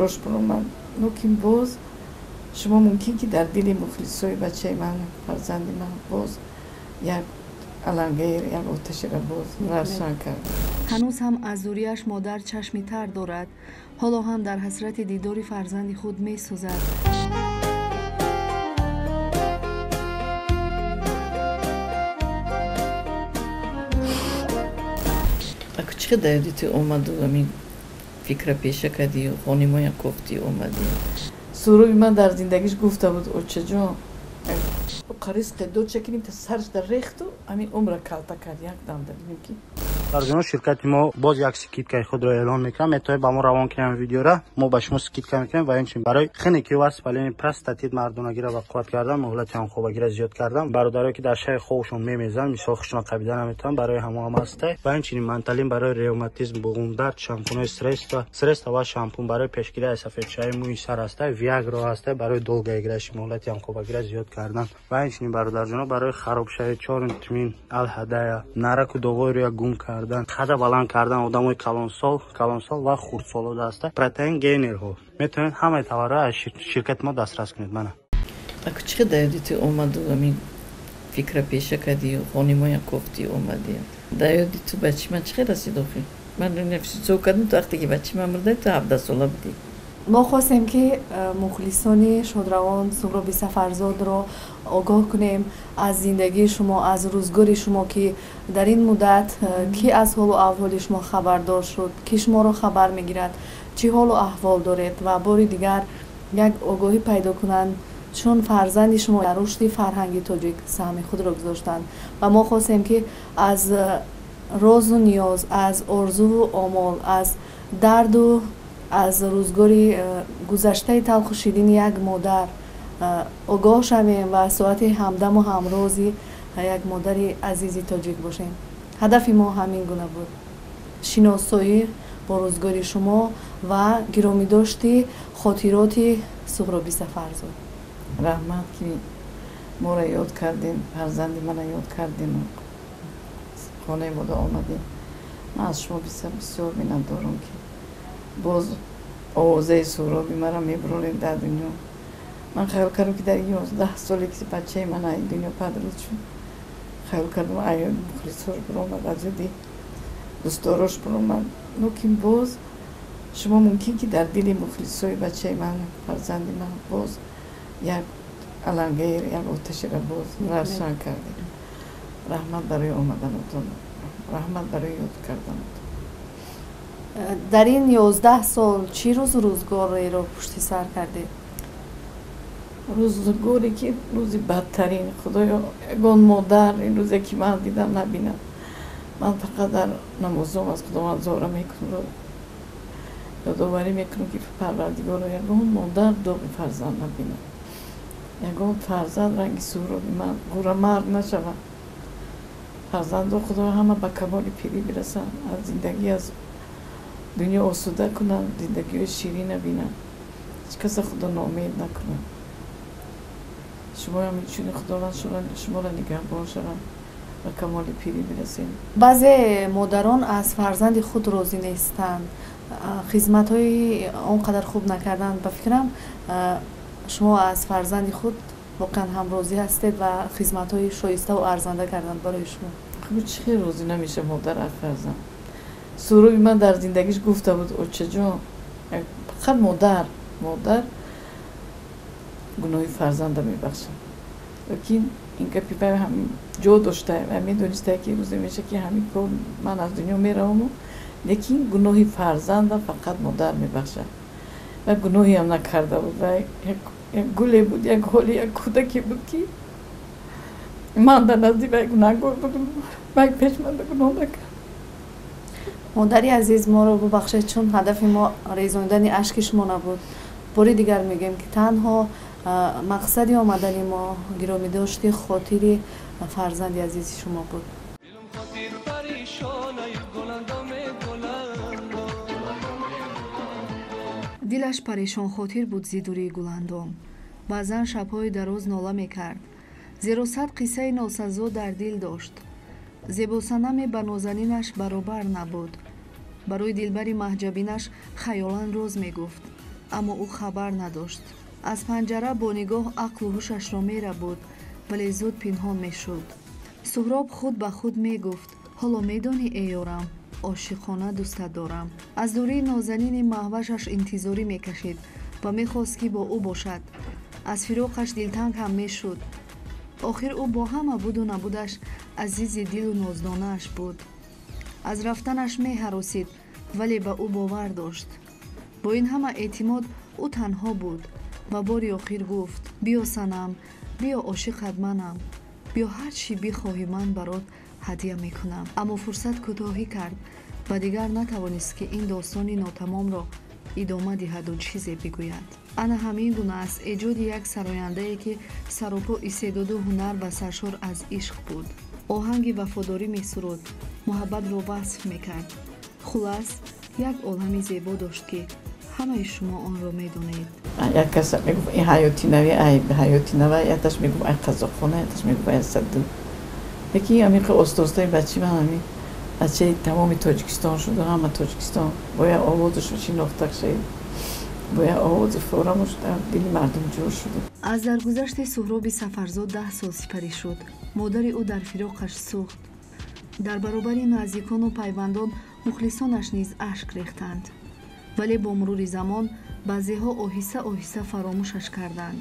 دوستدارش برومد نوکیم باز شما ممکن که در دل مخلصای بچه من فرزند من باز یک علنگیر یک آتشی را باز روشن کرد. هنوز هم از زوریش مادر چشمی تر دارد. حالا هم در حسرت دیدار فرزند خود می سوزد. اگه چه دردی تو اومد و همین فکر پیشه کردی و خانیما یک گفتی اومدی. سروی من در زندگیش گفته بود اوچه جان قریص قدو چکنیم تا سرش در ریخت و همین عمر کلتا کرد یک دم داریم که در جنوب شرکت ما باز یک سکیتکای خود را اعلان میکنم میتونه با ما روان کنیم ویدیو را ما به شما سکیتکا میکنیم و اینچنین برای خنی که واسه پلین پرستاتید مردونگی را قوت کردن مهلت هم خوبگی را زیاد کردن برادرایی که در شهر خوبشون میمیزن مثال خشون قبیله نمیتونن برای همه هم هسته و اینچنین منتالین برای روماتیسم بوم درد شامپون استرس و شامپون برای پیشگیری از سفید شای موی سر هسته ویاگرا هسته برای دولگیگرش مهلت هم خوبگی را زیاد کردن و اینچنین برادر جناب برای خراب شای چهار تمین الهدایا نرک و دوغوی رو گم کردن خدا بلند کردن آدمای کلانسال و خردسال هسته پروتئین گینر ها میتونید همه توارا از شرکت ما دسترس کنید. من اگه چه دردی تو اومد و همین فکر پیشه کردی و خانیما یک گفتی اومدی دردی تو بچه من چه رسید آخی من نفسی چو کردم تو وقتی که بچه من مرده تو 17 ساله بودی. ما خواستیم که مخلصان شادروان سهراب سفرزاد را آگاه کنیم از زندگی شما از روزگار شما که در این مدت کی از حال و احوال شما خبردار شد کی شما را خبر میگیرد چی حال و احوال دارید و بار دیگر یک آگاهی پیدا کنند چون فرزند شما در رشد فرهنگی تاجیک سهم خود را گذاشتند و ما خواستیم که از راز و نیاز از آرزو و آمال از درد و از روزگاری گذشته تلخ و شیرین یک مادر آگاه شویم و ساعت همدم و همرازی یک مادر عزیزی تاجیک باشیم. هدف ما همین گونه بود شناسایی با روزگاری شما و گرامی داشتی خاطرات سهراب سفرزاد. رحمت که ما را یاد کردین فرزند من را یاد کردین خانه بوده آمدین من از شما بسیار مینت دارم که باز آوازه سهرابی مرا میبرونین در دنیا. من خیال کردم که در 11 سالی که بچه من این دنیا پدرود شد خیال کردم ای مخلصاش برامد از دی دوستدارش برامد نوکیم باز شما ممکن که در دل مخلصای بچه من فرزند من باز یک علنگیر یک آتشی را باز روشن کردیم. رحمت برای آمدنتون رحمت برای یاد کردنتون. در این 11 سال چی روزگاری رو پشت سر کرده؟ روزگاری که روزی بدترین خدایا یگان مادر این روزی که من دیدم نبینم. من فقط در نمازم از خداوند زاره میکنم یادآوری میکنم که پروردگار یگان مادر داغ فرزند نبینم یگان فرزند رنگ سهرابی من غوره مرد نشود فرزند خدا همه به کمال پیری برسن از زندگی از دنیا آسوده کنن زندگی شیرین نبینن هیچ کس خدا ناامید نکنن شما هم میتونی خداوند شما را نگهبان شدن و کمال پیری برسین. بعضی مادران از فرزند خود راضی نیستند خدمت های اونقدر خوب نکردن به فکرم شما از فرزند خود واقعا هم راضی هستید و خدمت های شایسته و ارزنده کردن برای شما. خب چه راضی نمیشه مادر از فرزند. سروی من در زندگیش گفته بود اوچه جان فقط مادر گناه فرزند میبخشه لیکن این گپی به همین جا داشته و میدونسته که روزی میشه که همین کار من از دنیا میروم لیکن گناه فرزند فقط مادر میبخشه و گناهی هم نکرده بود و یک گلی بود یک حالی یک کودکی بود که من در نزدیک یک گناهگار بودم و یک پیشمند گناه نکرد. مادری عزیز ما رو ببخشید چون هدف ما ریزاندن اشک شما نبود. باری دیگر میگیم که تنها مقصدی آمدن ما گرامی داشتی خاطری فرزند عزیز شما بود. دلش پریشان خاطر بود زیدوری گلندام. بعضن شبهای دراز ناله میکرد. زیرا صد قصه ناسزا در دل داشت. زیباسنم به نازنینش برابر نبود. برای دلبری محجبینش خیالان روز میگفت. аммо ӯ хабар надошт. аз панҷара бо нигоҳ ақлу ҳушашро мерабуд, вале зуд пинҳон мешуд. суҳроб худ ба худ мегуфт: ҳоло медонӣ эёрам, ошиқона дӯстат дорам. аз дурии нозанини маҳвашаш интизорӣ мекашид ва мехост ки бо ӯ бошад. аз фироқаш дилтанг ҳам мешуд. охир ӯ бо ҳама буду набудаш азизи дилу ноздонааш буд. аз рафтанаш меҳаросид, вале ба ӯ бовар дошт. бо ин ҳама эътимод ӯ танҳо буд ва бори охир гуфт: биё санам, биё ошиқат манам, биё ҳар чӣ бихоҳӣ ман барот ҳадия мекунам. аммо фурсат кӯтоҳӣ кард ва дигар натавонист ки ин достони нотамомро идома диҳаду чизе бигӯяд. ана ҳамин гуна аст эҷоди як сарояндае ки саропо истеъдоду ҳунар ва саршор аз ишқ буд. оҳанги вафодорӣ месуруд, муҳаббатро васф мекард. хулас як олами зебо дошт ки ҳамаи шумо онро медонед. як кас мегуфт ин ҳаёти нави, ай ҳаёти нава, яташ мегуфт ай қазоқхона, яташ мегуфт ай садду. яки ҳамин остозтаи бачи ман ҳамин бачаи тамоми тоҷикистон шуд, ҳама тоҷикистон бо як овозашо шинохта шуд, бо як овози форамо шуд, дили мардум ҷӯр шуд. аз даргузашти суҳроби сафарзод 10 сол сипарӣ шуд. модари ӯ дар фироқаш сӯхт. дар баробари наздикону пайвандон мухлисонаш низ ашк рехтанд. вале бо мурури замон баъзеҳо оҳиста оҳиста фаромӯшаш карданд.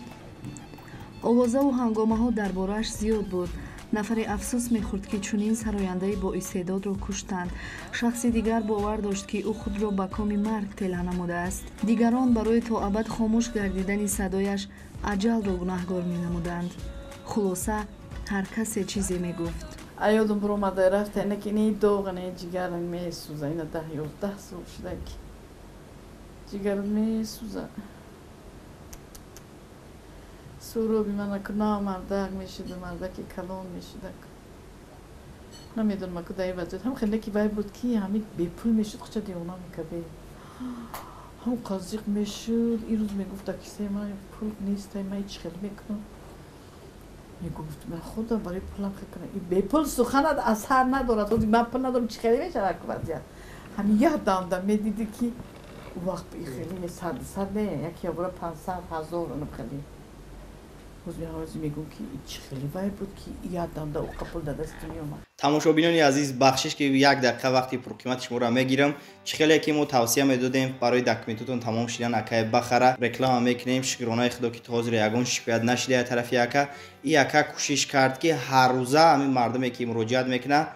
овозаву ҳангомаҳо дар борааш зиёд буд. нафаре афсӯс мехӯрд ки чунин сарояндаи боистеъдодро куштанд. шахси дигар бовар дошт ки ӯ худро ба коми марг тела намудааст. дигарон барои то абад хомӯш гардидани садояш аҷалро гунаҳгор менамуданд. хулоса ҳар касе чизе мегуфт. аёдум биромада рафта инаки ини доғане ҷигар месӯза, ина 10-11 сол шуда ки ҷигар месӯза. суҳроби манаку намардак мешуду, мардаки калон мешудак. намедонам кудай ваҷад ҳам хеле ки вай буд ки ҳамин бепул мешуд, хуча девона мекарде, ҳам қазиқ мешуд. ин рӯз мегуфта ки се ман пул нест, ман чӣ хел мекунам. мегуфт ман худам барои пулам хел кунам, ин бепул суханат асар надорад, ҳозир ман пул надорам, чӣ хеле мешавад вазият. ҳамин як дамда медиди ки вақт хеле сад не, яки обора 500,000 оно хеле. тамошобинони азиз, бахшиш ки як дақиқа вақти пурқимати шуморо мегирам. чихеле ки мо тавсия медодем барои документотон тамом шидан акай бахара реклама мекунем. шукронаи худо ки то ҳозир ягон шикоят нашида аз тарафи ака. и ака кӯшиш кард ки ҳар рӯза ҳамин мардуме ки муроҷиат мекуна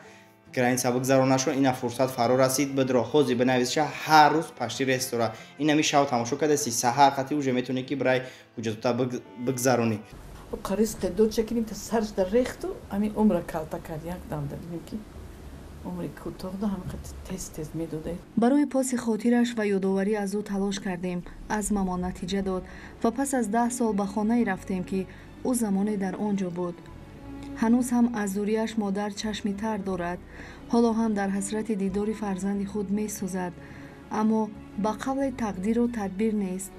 граница бигзаронашон, ина фурсат фаро расид, бидро ҳозир бинависша ҳар рӯз пашти рестора. ин ҳами шав тамошо кардасти саҳар хати уже метавонӣ ки барои ҳуҷҷатота бигзаронӣ. қарис қидод чакидим та сарш дар рехту ҳамин умра калта кард. як дамда бинем ки умри кӯтоҳ да ҳамин қад тез медодаед. барои поси хотираш ва ёдоварӣ аз ӯ талош кардем. азмамон натиҷа дод ва пас аз 10 сол ба хонае рафтем ки ӯ замоне дар он ҷо буд. ҳанӯз ҳам аз дурияш модар чашми тар дорад. ҳоло ҳам дар ҳасрати дидори фарзанди худ месӯзад. аммо ба қавли тақдиру тадбир нест.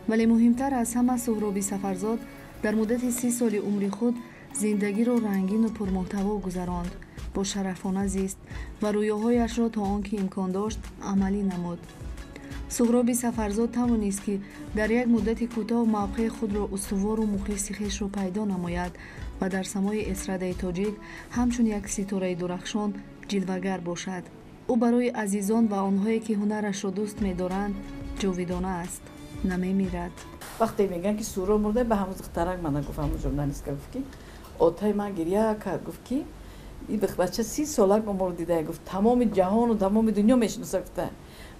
вале муҳимтар аз ҳама суҳроби сафарзод дар муддати 30 соли умри худ зиндагиро рангину пурмуҳтаво гузаронд. бо шарафона зист ва рӯёҳояшро то он ки имкон дошт амалӣ намуд. суҳроби сафарзод тавонист ки дар як муддати кӯтоҳ мавқеи худро устувору мухлиси хешро пайдо намояд ва дар самои эстрадаи тоҷик ҳамчун як ситораи дурахшон ҷилвагар бошад. ӯ барои азизон ва онҳое ки ҳунарашро дӯст медоранд ҷовидона аст, намемирад. вақте мегӯянд ки суҳроб мурда, ба ҳамун духтарак мана гуфт, ҳамун журналистка гуфт ки отаи ман гирья кард, гуфт ки ин бача 30 солак умр дида, гуфт тамоми ҷаҳону тамоми дунё мешиноса. гуфта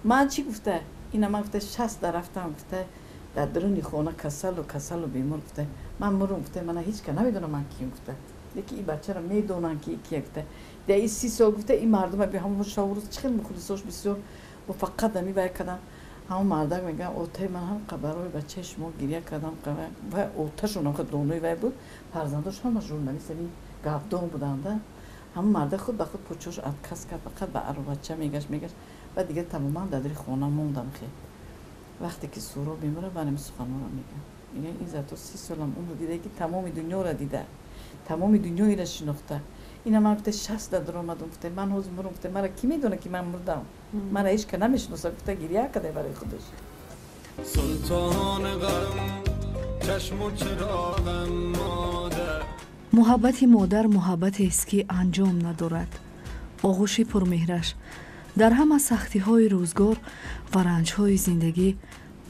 ман чӣ гуфта, ина ман гуфта 60 рафтам, гуфта дар даруни хона касалу бемор, гуфта ман мурум, гуфта мана ҳеҷ ка намедонам ман ким, гуфта леки ин бачаро медонам ки кия, гуфта дар ин 30 сол, гуфта ин мардума би ҳамон шаврӯз чӣ хел мухлисош бисёр муваффақат намебар кардам. ҳамон мардак мегӯяд отаи ман ҳам барои бачаи шумо гирья кардам, ва оташон ҳам донои вай буд, фарзандош ҳама журналистами гавдон буданда. ҳамон мардак худ ба худ почош отказ кард, фақат ба аробача мегашт ва дигар тамоман дар дили хона мондам. хе вақте ки суҳроб мемора барами суханонро мегӯям, ин зато 30 солам умр дида ки тамоми дунёро дида, тамоми дунёиро шинохта. ина ман гуфта 60 даромадам, гуфта ман ҳозир мурам, гуфта мара ки медона ки ман мурдам, мара ҳеҷ ка намешиноса, гуфта гирья кадай барои худаш. سلطان غم چشم و چراغم مادر. муҳаббати модар муҳаббатест ки анҷом надорад. оғӯши пурмеҳраш дар ҳама сахтиҳои рӯзгор ва ранҷҳои зиндагӣ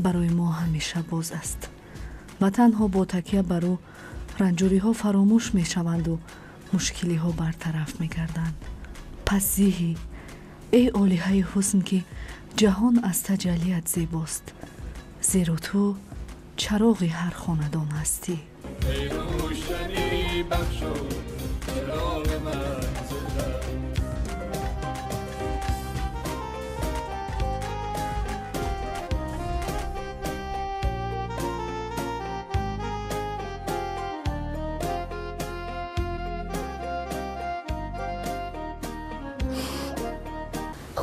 барои мо ҳамеша боз аст ва танҳо бо такя бар ӯ ранҷуриҳо фаромӯш мешаванду мушкилиҳо бартараф мегарданд. пас зиҳӣ эй олиҳаи ҳусн ки ҷаҳон аз таҷаллият зебост, зеро ту чароғи ҳар хонадон ҳастӣ. ای روشنی بخش و چراغ منزلم.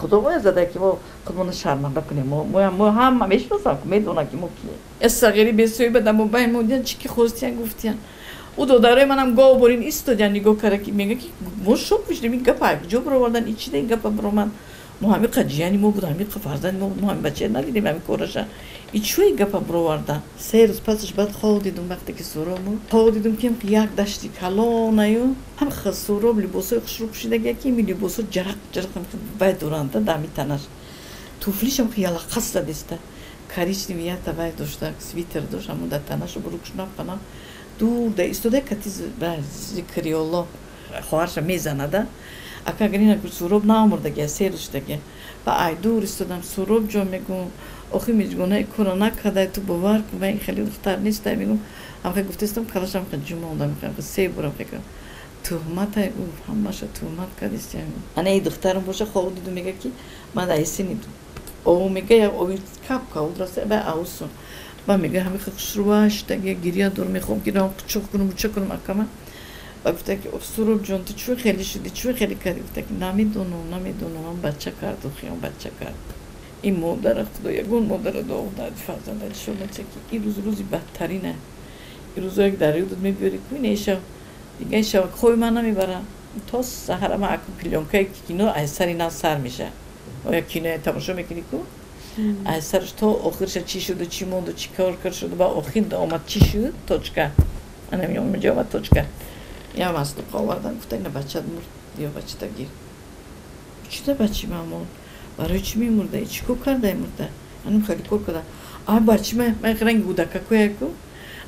خدا باید زده که ما خودمون شرمنده کنیم. ما هم میشناسم که میدونم که ما کیه. استغیری بسیاری بدم و باید مودین چی که خوستین گفتین. او دادره منم گاه برین ایستادن نگاه کرده که میگه که ما شوک میشیم این گپا کجا برو وردن این چی ده این گپا برو من ما همین قجیانی ما بود همین فرزند ما همین بچه ندیدیم همین کارشان این چوی این گپا برو وردن. سه روز پسش بعد خواب دیدم وقتی که سورامو خواب دیدم که یک دشتی کلا نیو هم خسورام لباسای خوش رو پوشیده که می لباسا جرق هم باید دورانده دمی تنش توفلیشم که یالا خسته دیسته کاریچ نمیاد تا باید داشته سویتر داشت همون در تنش رو بروکش نکنم دور ده ایستاده کتی ذکری الله خواهرش میزنه ده اکا گرینه که سوراب نامورده گه سیرش دگه و ای دور ایستادم سوراب جا میگم آخی میگونه کرونا کده تو باور که من خیلی دختر نیسته میگم هم خیلی گفتستم کلاشم خیلی جمعه اونده میگم سه برم خیلی تهمت های او همش تهمت کردیست انا ای دخترم باشه خواه دیدو میگه که من دایسی نیدم او میگه اوی کپ که او درسته به اوسون و میگه همه خشروش دیگه گریه دور میخوام گیرم چوک کنم و چه کنم اکما و گفته که سوراب جان تو چوی خیلی شدی چوی خیلی کردی گفته که نمیدونم من بچه کرد و خیام بچه کرد این مادر خدا یگون مادر دو داد فرزند شما چه که این روزی بدترینه این روزا یک دریو داد میبیاری کوی نیشا دیگه این شب خوی من نمیبرم تا سحر ما اکو کلیونکه کینو از سر اینا سر میشه و یا کینه تماشا میکنی کو از سرش تا آخرش چی شد و چی موند و چی کار کرد شد و با آخر آمد چی شد توچکه انا میام میجا آمد توچکه یا مستو قاوردن گفته اینه بچه مرد یا بچه تا گیر چی ده بچه من برای چی میمرده چی کو کرده مرده انم خیلی کار کرده آی بچه من رنگ بوده که کوی کو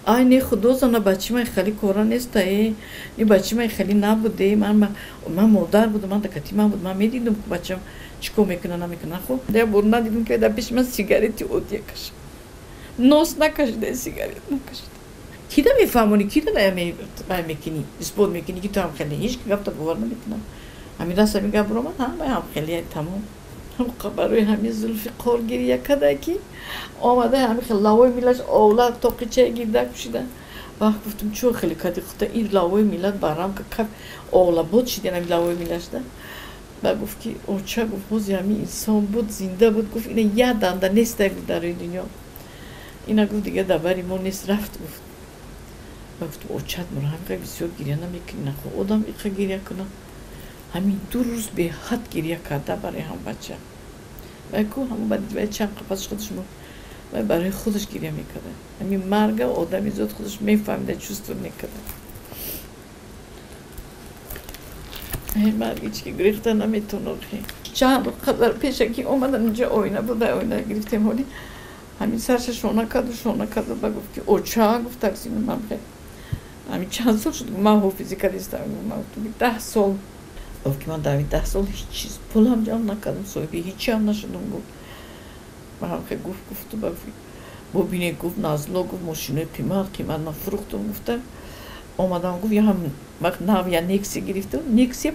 آی نه خدا زنه بچه من خیلی کارا نیست ای نه بچه من خیلی نبوده من مادر بودم من دکتی من بود من میدیدم که بچه چیکو میکنه نمیکنه خب ده برنا دیدم که در پیش من سیگارتی اودیه کشم نوس نکشیده سیگارت نکشیده کی ده میفهمونی کی ده میکنی اسپول میکنی که تو هم خیلی هیچ که گفت باور نمیکنم همین راست میگم برو من هم خیلی تمام هم برای همین زلفی قرگیری کده کی آمده همین خیلی لاوی میلش اولاد توقیچه گیرده کشیده وقت گفتم چون خیلی کدی خود این لاوی میلاد برام که کف اولاد بود شدین همین لاوی میلش ده و گفت که اوچه گفت بازی همین انسان بود زنده بود گفت اینه یادم ده نیسته بود در این دنیا اینا گفت دیگه دبری ما نیست رفت گفت و گفت اوچه مرا هم که بسیار گریه نمیکنی نخواه آدم ایقه گریه کنه همین 2 روز به حد گریه کرده برای هم بچه و که همون باید چند قفص خودش و برای خودش گریه میکرده همین مرگ آدمی زود خودش میفهمده چوستور میکرده این مرگی چی که گریخته نمیتونه خیلی چند قدر پیشه که اومدن اینجا آینه بوده گرفتیم حالی همین سرش شونه کرد و گفت که اوچه گفت تقسیم من خیلی همین چند سال شد من حافظی کردیستم من گفتم 10 سال گفت که من در 10 سال هیچ چیز پول هم جمع نکردم صاحبی هیچی هم نشدم گفت من هم خیلی گفت ببینه گفت نازلو گفت ماشینه قیمت من فروختم گفتم آمدم گفت یا هم وقت ناو یا نیکسی گرفتم نیکسی $5,000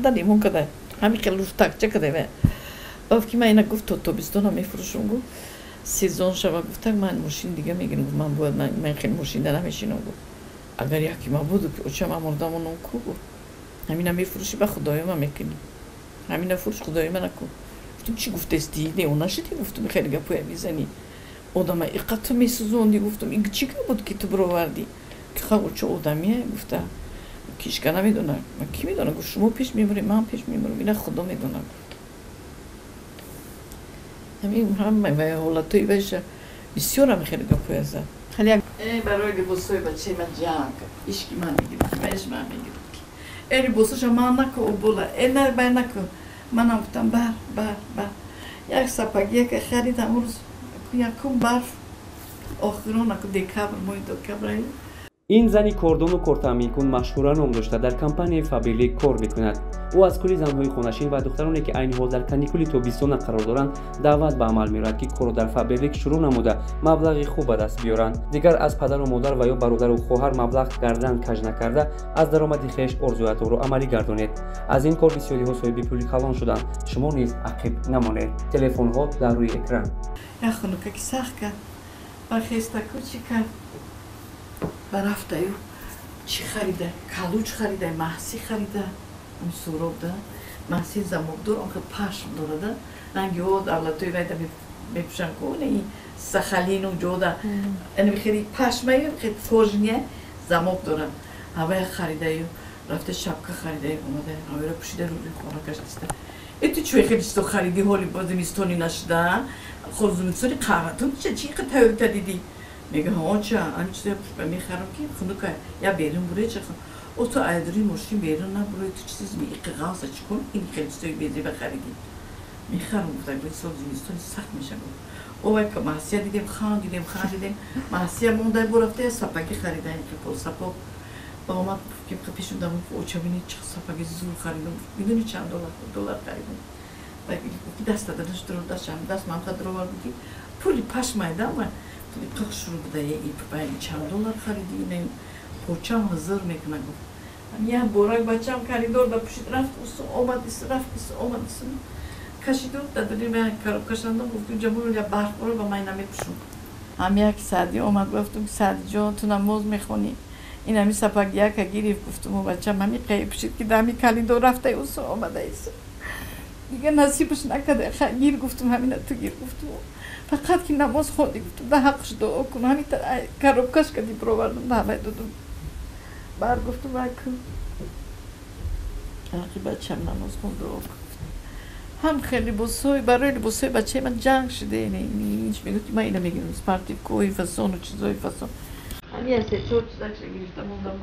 دادیم اون کده همین خیلی لوفتک چه کده گفت که من اینا گفت تو بیستون هم میفروشم گفت سیزون شبه گفتم من ماشین دیگه میگیرم گفت من باید من خیلی ماشین در نمیشینم گفت اگر یکی ما بود که اوچه من مردم اونو کو گفت همین هم میفروشی به خدای من میکنی همین هم فروش خدای من نکن گفتم چی گفت استی نه اونا شدی گفتم خیلی گپوی میزنی آدم ایقات میسوزوندی گفتم این چی بود که تو برو وردی که خواه چه آدمیه گفته کیشکا نمیدونه من کی میدونه گفت شما پیش میموری من پیش میمورم اینا خدا میدونه همین همه حالتوی بشه بسیار هم خیلی گفته است. خیلی یک برای لباسای بچه من جنگ ایشکی من میگیرم بهش من میگیرم ای لباسش من نکن و بولا ای نه بر نکن منم گفتم بر یک سپاگی که خریدم روز یکم برف آخران که دکبر مای دکبر این زنی کردون و کورتامینکون مشهورا نام داشته در کمپانی فابریک کار میکند. او از کلی زنهای خونشین و دخترانی که عین حال در کانیکولی تابستان قرار دارند دعوت به عمل می‌آورد که کار در فابریک شروع نموده مبلغی خوب به دست بیارند. دیگر از پدر و مادر و یا برادر و خواهر مبلغ گردن کج نکرده از درآمد خویش آرزویات‌ها را عملی گردانید. از این کار بسیاری‌ها صاحب پولی کلان شدند. شما نیز عقب نمانید. تلفن‌ها در روی اکران. یا خانوکه که سخت کرد برخیسته کوچی کرد برفته یو چی خریده؟ کلوچ خریده، محسی خریده اون سوراب ده محسی زموب دور آنکه پشم داره ده رنگی ها دولتوی ویده میپشن کنه این سخلین و جوده اینو خیلی پشمه یو خیلی فرجنیه زموب داره هوای خریده یو رفته شبکه خریده یو اومده هوای رو پوشیده روی خونه کشتیسته ایتو چوی خیلی چیستو خریدی حالی بازمیستونی نشده خود زمیستونی قهرتون چی خیلی دیدی میگه ها چه این چیزی میخرم که خونو که یا بیرون بره چه خون او تو ایدری ماشین بیرون نبره تو چیزی میگه غاصه چکن این خیلی چیزی بیزی بخریدی میخرم بودن باید سال زمستانی سخت میشه بود او که محسیه دیدیم خان دیدیم محسیه مونده برفته سپاگی خریده این که پول سپا با اومد که پیشون دارم او چه بینید چه سپاگی زور خریدم میدونی چند دلار خریدم و دست دادنش درو دست من خود درو بودی پولی پش مایدم پول شروع بوده این چند دلار خریدی این پوچم هزار میکنه گفت یه بوراک بچم خریدار دا پشید رفت اومدیس کشیدو دادونی من کارو کشاندم گفتم جمهور یا برف برو با من نمیپشون هم یک سعدی اومد گفتم سعدی جان تو نماز میخونی این همی سپاگیه که گیری گفتم و بچم همی قیب شید که دمی کلیدو رفته اوسو اومده ایسو دیگه نصیبش نکده گیر گفتم همین تو گیر گفتم فقط که نماز خوندی گفتم به حقش دعا کن همین کارو کش کردی برو بردم دعوه دادم بر گفتم بکن حقی بچم نماز خوند دعا کن هم خیلی بسوی برای بسوی بچه من جنگ شده اینش میگفت من اینو میگیرم سپارتیف کوی فسون و چیزای فسون هم یه سه چور چیزا که گرفتم موندم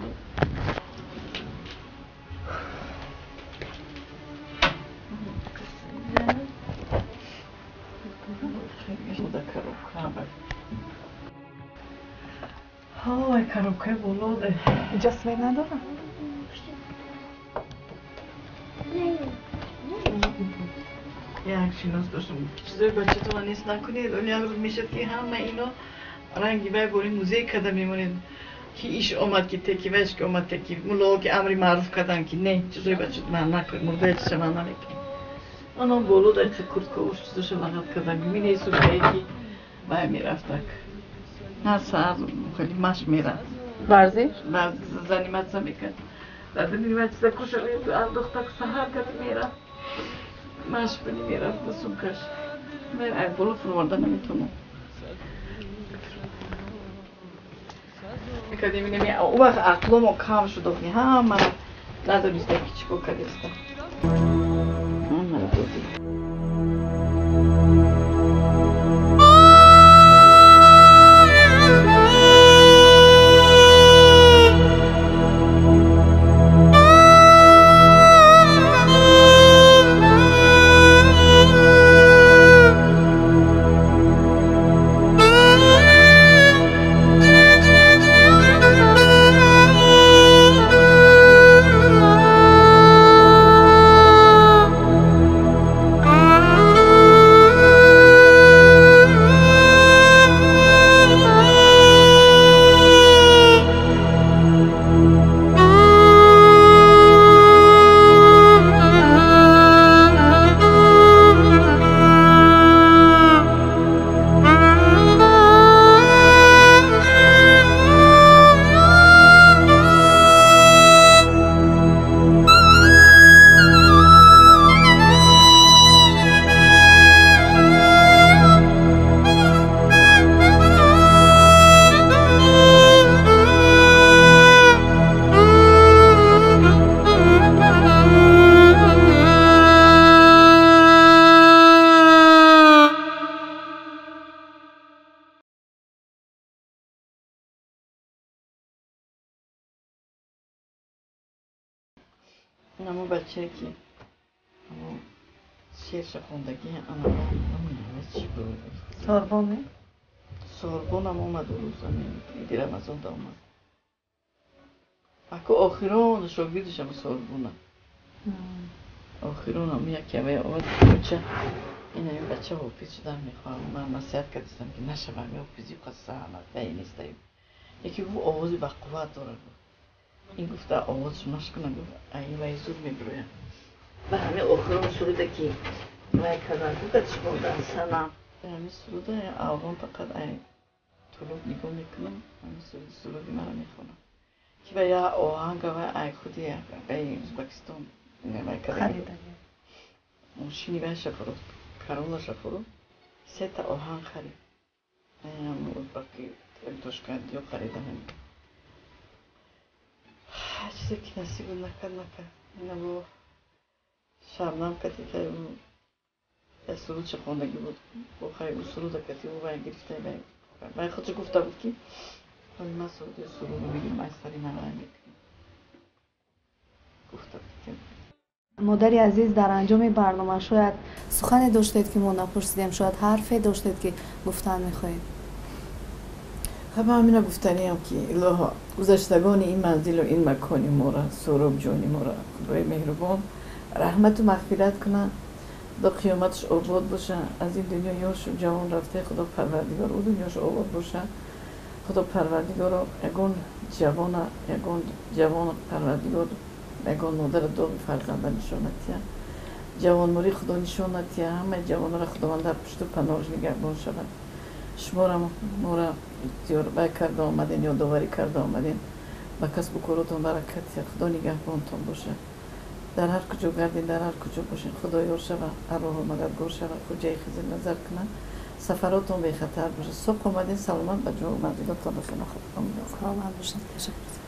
های کاروبکای بلوده اینجا سوی نداره؟ یک شناس داشتم چیزای بچه تو من نیست نکنید ولی یک روز میشد که همه اینا رنگی بای بوری موزه کده میمونید که ایش آمد که تکی وش که آمد تکی ملاو که امری معروف کردن که نه چیزای بچه من نکنید مرده چیزا من نمیکنید آنها بلود ایچه کرد کوش چیزاشو لغت کردن میمینه ایسو که ایکی بای میرفتک هر ساعت خیلی مش میرن ورزش؟ ورزش زنی مدسه میکن بعد میرم چیزا کشم انداختک سهر کد میرن مش بینی میرفت بسون کش من از بلو فرورده نمیتونم میکردیم اینمی او وقت عقلم کم شد که همه ندونیسته که چی کردیسته همه رو بودی اما بچه که اما شعرش خوندگی انا نمیدونم چی بود سوربونه سوربون هم اومد و روز دیرم از اون دا اومد اکو آخران شاگردشم سوربونه آخران هم یکی همه اومد بچه این بچه حافظ شدن میخوام من نصیحت کردم که نشه همه حافظی قصه همه بایی نیستیم یکی گفت آوازی با قوت داره این گفته آوازش مشکنه گفت این وی زور میبرویم به همه آخران سروده که وی کردن گفتش خوندن سنم به همه سروده اول فقط این طلوب نگاه میکنم همه سرودی مرا میخونم که به یه آهنگ و این خودی به ازبکستان خریدن ماشینی بهش فرود کارولش فرود سه تا آهنگ خرید این ازبکی توشکندی و خریدم چیزی که نصیب نکرد اینا با شبنم کتی که اون یه سرود چه خوندگی بود با خیلی اون سرود کتی او باید گرفته باید خودش گفته بود که ما سرود رو بگیم از سری من رای میکنیم گفته بود که مادری عزیز در انجام برنامه شاید سخنی داشتید که ما نپرسیدیم شاید حرفی داشتید که گفتن میخواهید همه همینا گفتنی هم که الها گذشتگان این منزل و این مکانی ما را سهراب جانی ما را خدای مهربان رحمت و مغفرت کنه خدا قیامتش آباد باشه از این دنیا یاش جوان رفته خدا پروردگار او دنیاش آباد باشه خدا پروردگار یگان جوان پروردگار یگان مادر داغ فرزند نشانتیه جوان مری خدا نشانتیه همه جوان را خداوند در پشت و پناهش نگهبان شود شما را اختیار کرده آمدین یا داوری کرده آمدین و کسب و کارتون برکت خدا نگهبانتون باشه در هر کجا گردین در هر کجا باشین خدا یار شود ارواح و مددگار شود خود جای خیزی نظر کنن سفراتون به خطر باشه صبح آمدین سلامت به جا منزلتون رسونه خودتون سلامت باشید. تشکر.